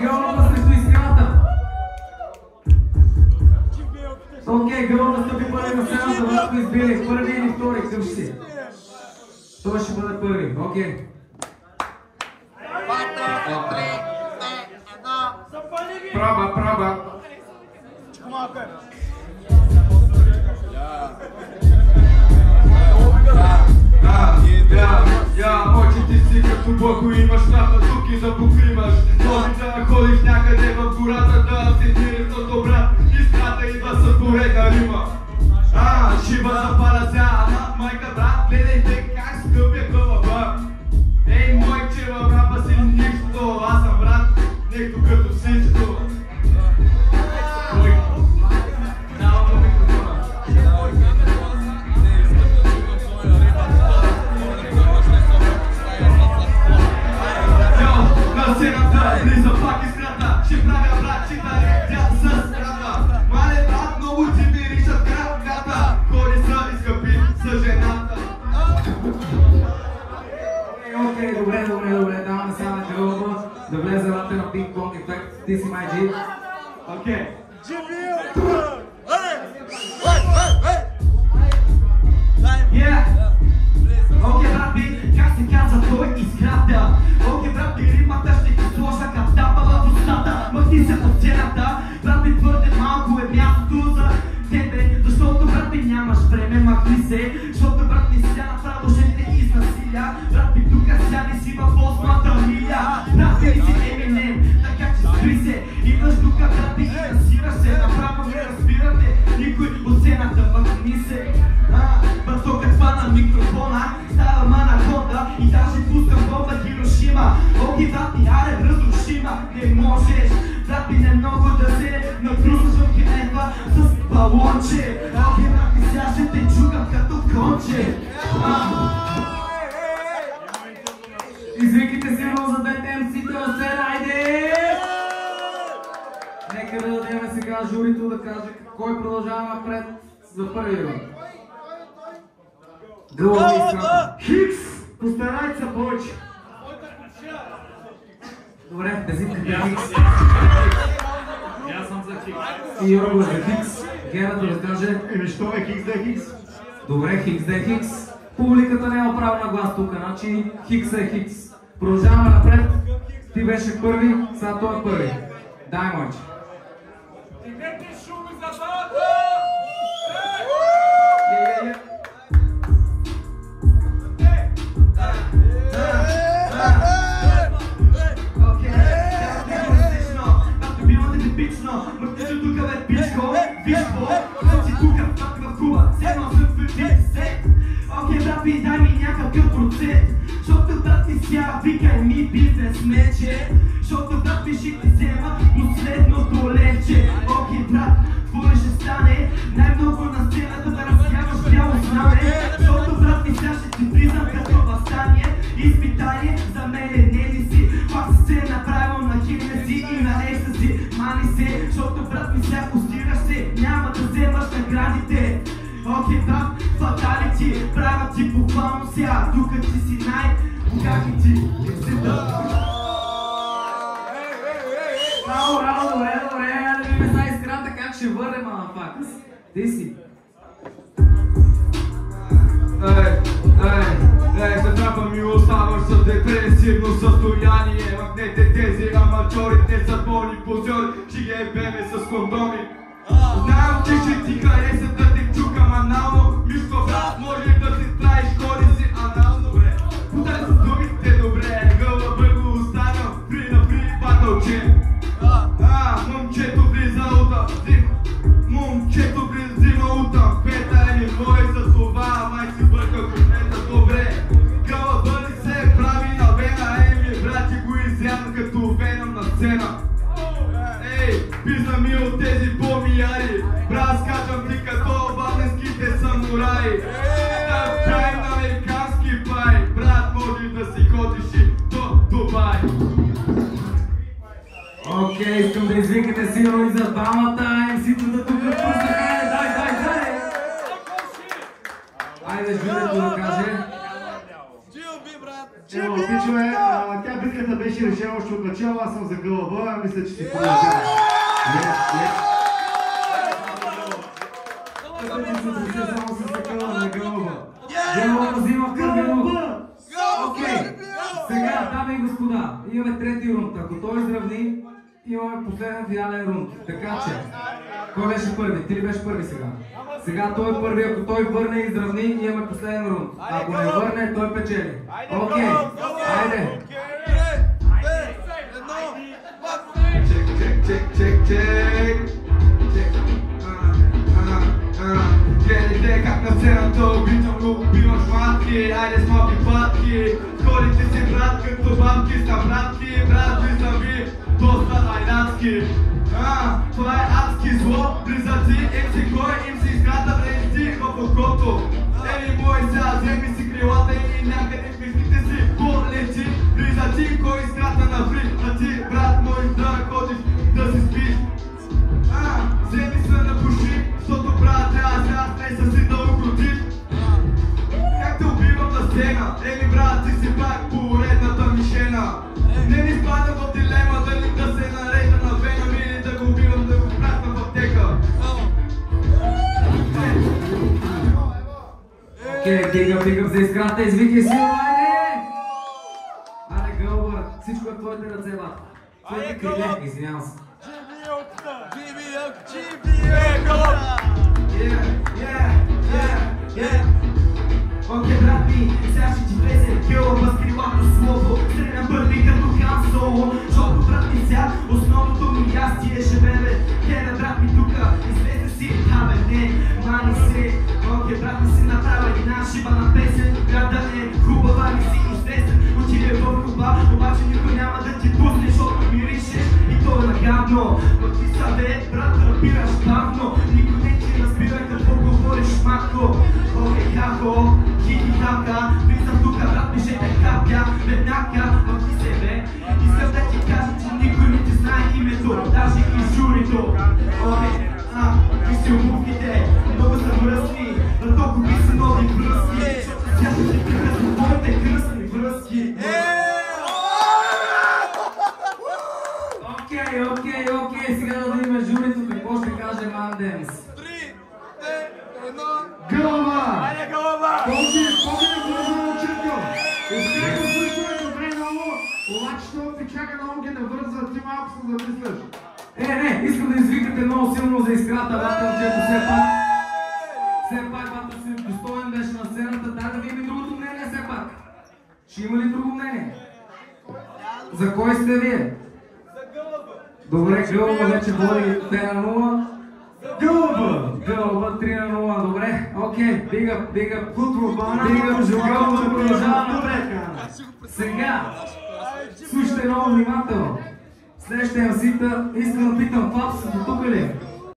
гълъба срещу искрата. Окей, гълъба стъпи първи на сцената, Владко избери първи или втори, къв ще си? Той ще бъде първи, окей. Проба. Очите си като Бог имаш шляпа тук и да покриваш. Може да ходиш някъде в гората да асистираш този брат. Искрата идва с поредна рима. Шива запаля ся, майка брат, гледайте как скъпя гълъба. Ей, мойче, във рапа си нищо, аз съм брат, нещо като всичко. Давам му микрофона. На сцената, влиза пак искрата, ще правя брат, че да летя с крата. Мале брат, много ти миришат краката, хори са и скъпи с жената. Окей, добре, даваме сега на гълъба да влезе лата на пинг-понг ефект. Ти си май Джи. Окей. Окей, брати, как се казва той изграда? Окей, брати, римата ще ги сложа каптапа в устата. Махни се по сцената, брати, твърде малко е мястото за тебе. Защото, брати, нямаш време, махни се. Защото, брати, ся направо ще те изнасиля. Брати, тук сяди си в 8-та миля. Брати, ли си Еминем, така че спри се. Идваш тук, брати, и насираш се. Направо не разбирате никой от сцената, махни се. Брато, каква на микрофона, става манахонда и даже пускам бомба Хирошима. Окей, брати, аре, разрушима, не можеш, брати, не много да се натрусваш в генева с балонче. Окей, брати, сега ще те чукам като конче. Извикайте силно за двете МС-та на сцена, айде! Нека да дадем сега журито да каже кой продължава напред за първи раунд. Гълъба и искрата. Хикс! Постарайте се повече. Добре, безитката Хикс. Аз съм за Хикс. И Йорго е за Хикс. Гера да разкаже. Що е Хикс да е Хикс? Добре, Хикс да е Хикс. Публиката няма право на глас тук, значи Хикс е Хикс. Продължаваме напред. Ти беше първи, сега той е първи. Дай, мойче. Дигнете шуми за двата! Мъртвичо тука бе пичко, вижко, съм си тука, пак в Куба, седно съм в 50. Окей, брат, дай ми някакъв процент, защото брат ми ся, викай ми бизнес мече, защото брат ми ще ти взема последното левче. Окей, брат, твое ще стане най-много на сцената да разсяваш бяло знаме, защото брат ми ся ще ти признам като въстание, изпитание за мене не ли си, пак се направил на химнези и на екстази. Мани се, защото брат ми ся постираш се, няма да вземаш наградите. Окей, брат, фаталити, правят ти буквално ся, тука ти си най-богатите. Браво, добре, да видим сега искрата как ще върнем на факс. Ти си. За трапа ми оставаш с депресивно състояние. Махнете тези аматьорите са болни позори, ще ги ебеме с кондоми. Знам, че ще ти хареса да те чукам анално. Мишко, брат, може да си траиш, ходи си анално. Подай с думите добре, гълъба го останал при батълче. Момчето влиза ута, момчето взима ута. Пета е ми мой, за това май си бърка купета добре. Гълъба ли се прави на вена, ми брати го изям като веном на сцена. Ей, пизна ми от тези помияри, брат, скачам ти като валенските самураи. Да правим на американски пай, брат, може да си ходиш и до Дубай. Окей, искам да извикате силно и за двамата МС-тата тук пуснаха. Дай! Айде, журито да каже. Пичове, тя битката беше беше решено още от начало, аз съм за гълъба, мисля, че си продължава. Мисля, че се държа само с такава на гълъба. Гълъба взима първи рунд. Окей, сега, дами и господа, имаме трети рунд. Ако той изравни, имаме последен финален рунд. Така че, кой беше първи? Ти ли беше първи сега? Сега той е първи, ако той върне и изравни, имаме последен рунд. Ако не върне, той печели. Окей, айде. Чек. Гледайте как на сцената обичам го убивам шматки. Айде смоки патки, скорите си брат като бабки са братки. Брат ви доста айдатски. Това е адски зло, близъци, MC кой им си изкрата вренци в окото. Ей мой сега, вземи си крилата и някъде в мислите си полечи. Близъци, кой изкрата на близъци, брат мой да ходиш да си спиш. Вземи се на пуши, защото брат трябва сега стреса си да укрутиш. Как те убивам на сцена, ели брат ти си пак поредната мишена. Не ми спадам в дилема дали да се нарежда на вена или да го убивам, да го пращам в аптека. Окей, дигам за изкрата, извикай си, айде! Айде, гълъбър, всичко е в твоите ръце, бат. Твоите криле, извинявам се. Окей, брат ми, сега ще ти влезе гълъба с крилата слово. Средна първи като Хан Соло. Защото брат ми сега, основното ми ястие ще бебе. Хере, брат ми тука, излезе си, не, мани се. Окей, брат ми си направя една шибана песен. Града е хубава, ми си известен. Отиде в клуба, обаче никой няма да ти пусне, защото мирише и то е нагадно. Но ти съвет, брат, разбираш бавно. Никой не ти разбира какво говориш, матко. Окей, хако, хихи-хака, влизам тука, брат ми ще те капя. Веднага в ти себе, искам да ти кажа, че никой не ти знае името, даже и журито. Окей, ви си обувките, много са мръсни, на толкова ви са нови връзки. Свято ще прекъсна твоите кръстни връзки. Окей, сега да видим журито какво ще каже Мандемс. 3, 2, 1. Гълъба! Айде, гълъба! Колки да бърза учител! Успеха също е добре много, обаче това ти чака много ги навързва, ти малко се замисляш. Не, искам да извикате много силно за изкрата, батълчето, все пак батъл си достоен беше на сцената, дай да видим и другото мнение все пак. Ще има ли друго мнение? За кой сте вие? Добре, Гълъба вече води 2 на 0. Гълъба 3 на 0, добре. Окей, big up, Гълъба продължава напред. Сега, слушайте много внимателно. Следващия MC-та, искам да питам, Фапс, до тук ли?